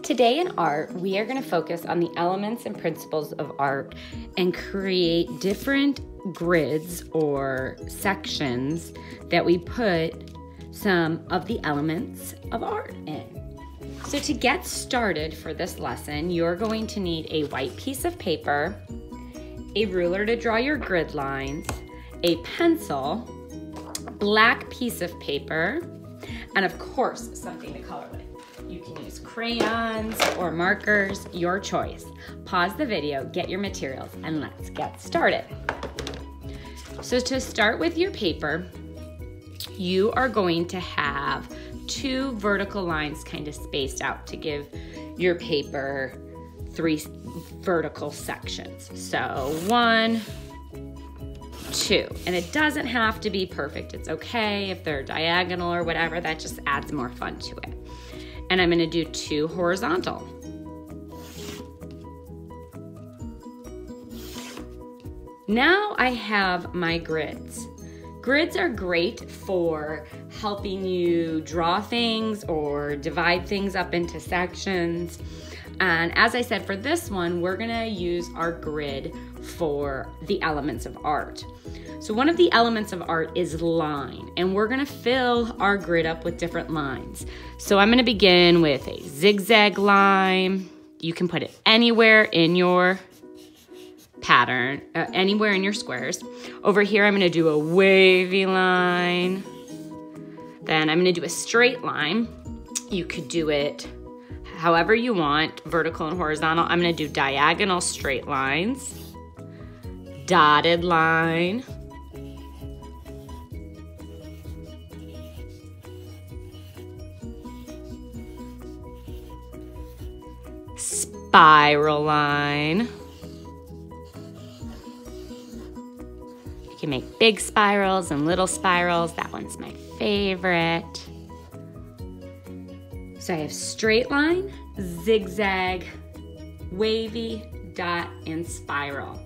Today in art, we are going to focus on the elements and principles of art and create different grids or sections that we put some of the elements of art in. So to get started for this lesson, you're going to need a white piece of paper, a ruler to draw your grid lines, a pencil, black piece of paper, and of course, something to color with. You can use crayons or markers, your choice. Pause the video, get your materials, and let's get started. So to start with your paper, you are going to have two vertical lines kind of spaced out to give your paper three vertical sections. So 1, 2, and it doesn't have to be perfect. It's okay if they're diagonal or whatever, that just adds more fun to it. And I'm gonna do 2 horizontal. Now I have my grids. Grids are great for helping you draw things or divide things up into sections. And as I said, for this one, we're gonna use our grid for the elements of art. So one of the elements of art is line, and we're gonna fill our grid up with different lines. So I'm gonna begin with a zigzag line. You can put it anywhere in your pattern, anywhere in your squares. Over here, I'm gonna do a wavy line. Then I'm gonna do a straight line. You could do it however you want, vertical and horizontal. I'm gonna do diagonal straight lines, dotted line, spiral line. You can make big spirals and little spirals. That one's my favorite. So I have straight line, zigzag, wavy, dot, and spiral.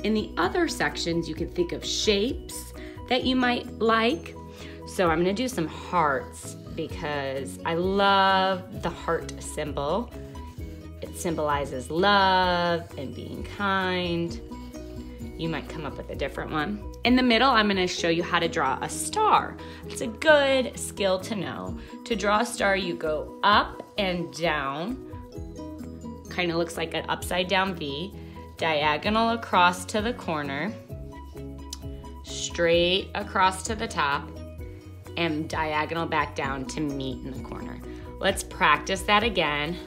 In the other sections, you can think of shapes that you might like. So I'm gonna do some hearts because I love the heart symbol. It symbolizes love and being kind. You might come up with a different one. In the middle, I'm gonna show you how to draw a star. It's a good skill to know. To draw a star, you go up and down. Kind of looks like an upside down V. Diagonal across to the corner. Straight across to the top. And diagonal back down to meet in the corner. Let's practice that again.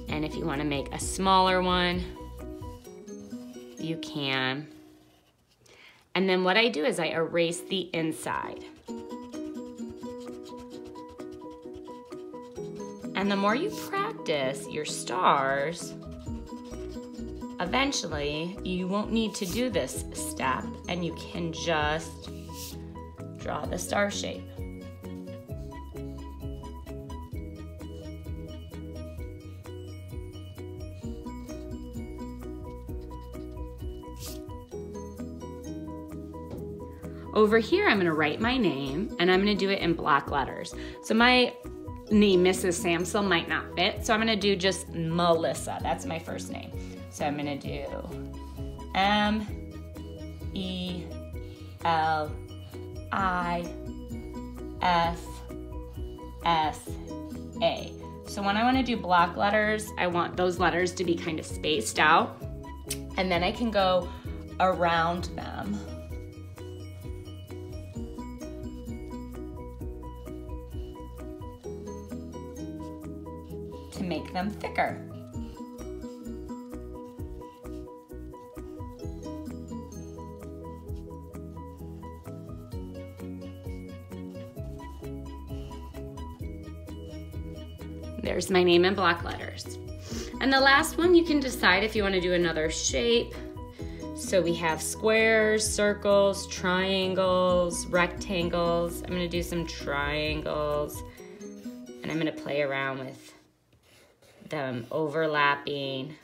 And if you want to make a smaller one, you can. And then what I do is I erase the inside. And the more you practice your stars, eventually you won't need to do this step and you can just draw the star shape. Over here, I'm gonna write my name and I'm gonna do it in block letters. So my name, Mrs. Samsel, might not fit, so I'm gonna do just Melissa. That's my first name. So I'm gonna do M-E-L-I-S-S-A. So when I wanna do block letters, I want those letters to be kind of spaced out, and then I can go around them. To make them thicker. There's my name in block letters. And the last one, you can decide if you want to do another shape. So we have squares, circles, triangles, rectangles. I'm going to do some triangles, and I'm going to play around with them overlapping.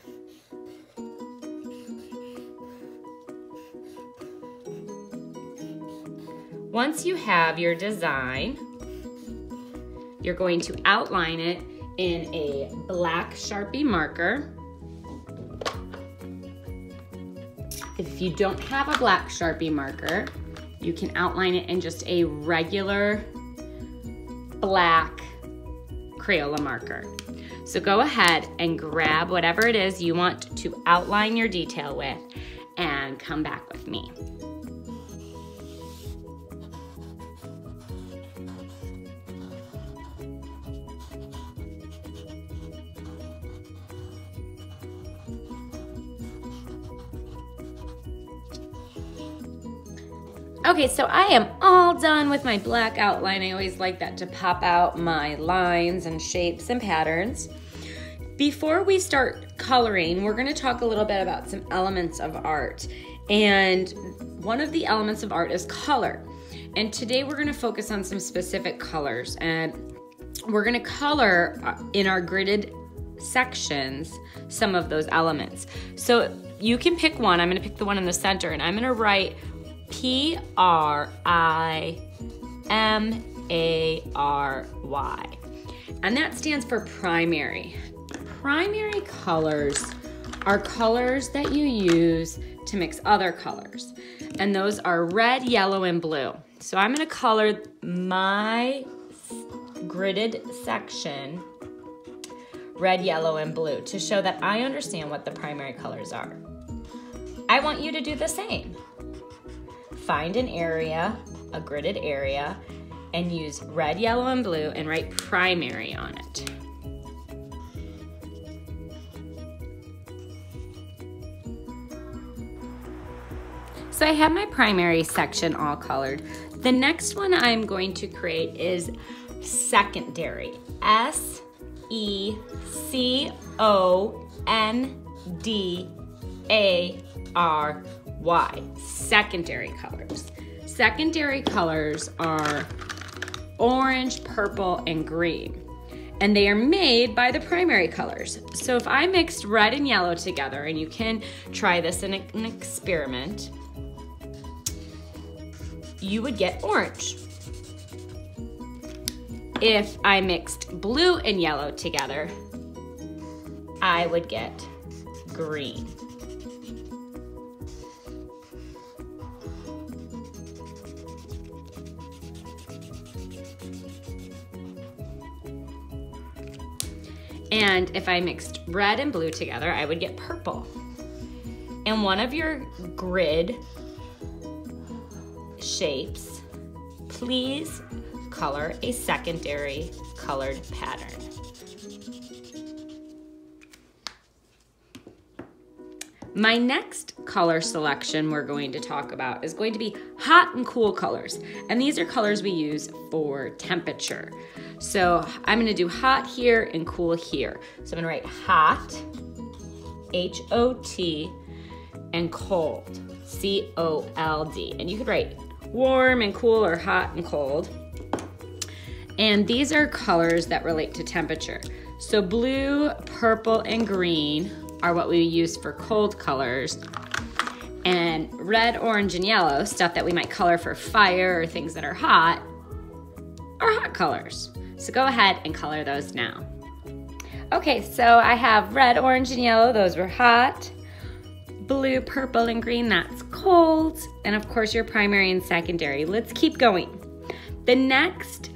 Once you have your design, You're going to outline it in a black Sharpie marker. If you don't have a black Sharpie marker, you can outline it in just a regular black Crayola marker. So go ahead and grab whatever it is you want to outline your detail with and come back with me. Okay, so I am all done with my black outline. I always like that to pop out my lines and shapes and patterns. Before we start coloring, we're gonna talk a little bit about some elements of art. And one of the elements of art is color. And today we're gonna focus on some specific colors. And we're gonna color in our gridded sections some of those elements. So you can pick one. I'm gonna pick the one in the center, and I'm gonna write P-R-I-M-A-R-Y. And that stands for primary. Primary colors are colors that you use to mix other colors. And those are red, yellow, and blue. So I'm gonna color my gridded section red, yellow, and blue to show that I understand what the primary colors are. I want you to do the same. Find an area, a gridded area, and use red, yellow, and blue and write primary on it. So I have my primary section all colored. The next one I'm going to create is secondary. S-E-C-O-N-D-A-R-Y. Secondary colors. Secondary colors are orange, purple, and green. And they are made by the primary colors. So if I mixed red and yellow together, and you can try this in an experiment, you would get orange. If I mixed blue and yellow together, I would get green. And if I mixed red and blue together, I would get purple. And one of your grid shapes, please color a secondary colored pattern. My next color selection we're going to talk about is going to be hot and cool colors. And these are colors we use for temperature. So I'm gonna do hot here and cool here. So I'm gonna write hot, H-O-T, and cold, C-O-L-D. And you could write warm and cool or hot and cold. And these are colors that relate to temperature. So blue, purple, and green are what we use for cold colors. And red, orange, and yellow, stuff that we might color for fire or things that are hot colors. So go ahead and color those now. Okay, so I have red, orange, and yellow. Those were hot. Blue, purple, and green, that's cold. And of course your primary and secondary. Let's keep going. The next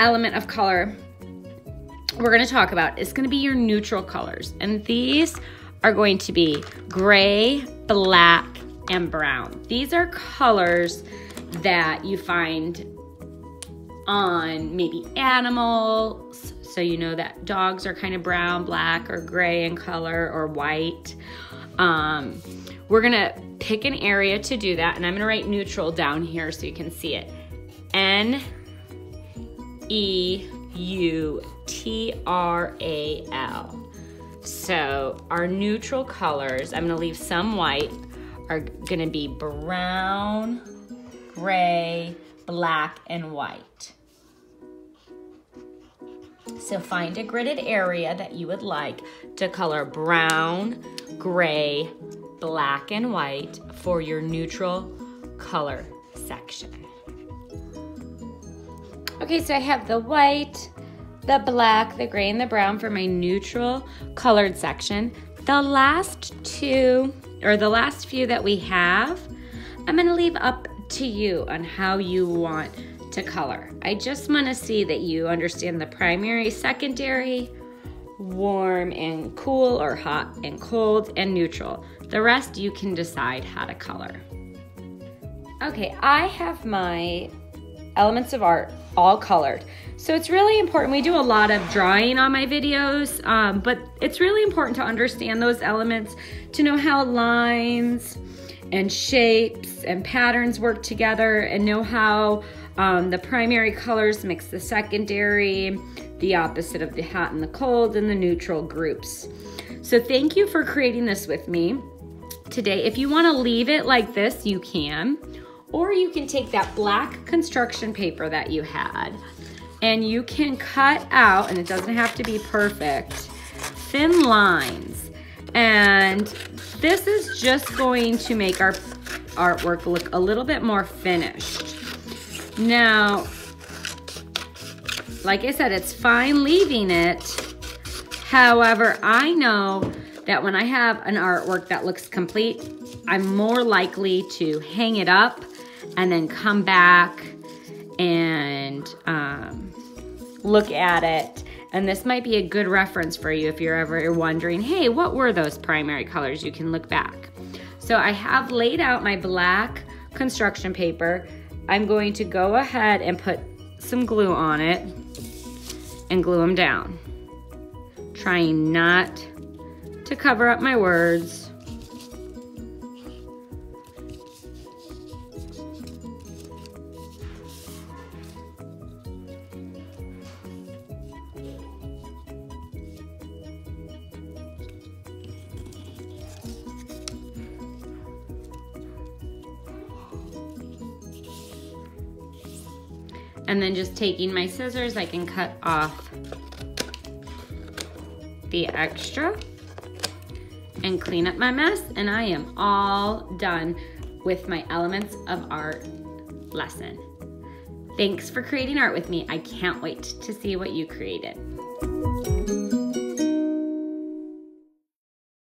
element of color we're gonna talk about is gonna be your neutral colors. And these are going to be gray, black, and brown. These are colors that you find on maybe animals. So you know that dogs are kind of brown, black, or gray in color, or white. We're gonna pick an area to do that, and I'm gonna write neutral down here so you can see it. N-E-U-T-R-A-L. So our neutral colors, I'm gonna leave some white, are gonna be brown, gray, black, and white. So find a gridded area that you would like to color brown, gray, black, and white for your neutral color section. Okay, so I have the white, the black, the gray, and the brown for my neutral colored section. The last few that we have, I'm gonna leave up to you on how you want to color. I just wanna see that you understand the primary, secondary, warm and cool, or hot and cold, and neutral. The rest you can decide how to color. Okay, I have my elements of art all colored. So it's really important. We do a lot of drawing on my videos, but it's really important to understand those elements, to know how lines and shapes and patterns work together, and know how the primary colors mix the secondary, the opposite of the hot and the cold, and the neutral groups. So thank you for creating this with me today. If you want to leave it like this, you can. Or you can take that black construction paper that you had and you can cut out, and it doesn't have to be perfect, thin lines. And this is just going to make our artwork look a little bit more finished. Now, like I said, it's fine leaving it. However, I know that when I have an artwork that looks complete, I'm more likely to hang it up and then come back and look at it. And this might be a good reference for you if you're ever wondering, hey, what were those primary colors? You can look back. So I have laid out my black construction paper. I'm going to go ahead and put some glue on it and glue them down. Trying not to cover up my words. And then just taking my scissors, I can cut off the extra and clean up my mess, and I am all done with my elements of art lesson. Thanks for creating art with me. I can't wait to see what you created.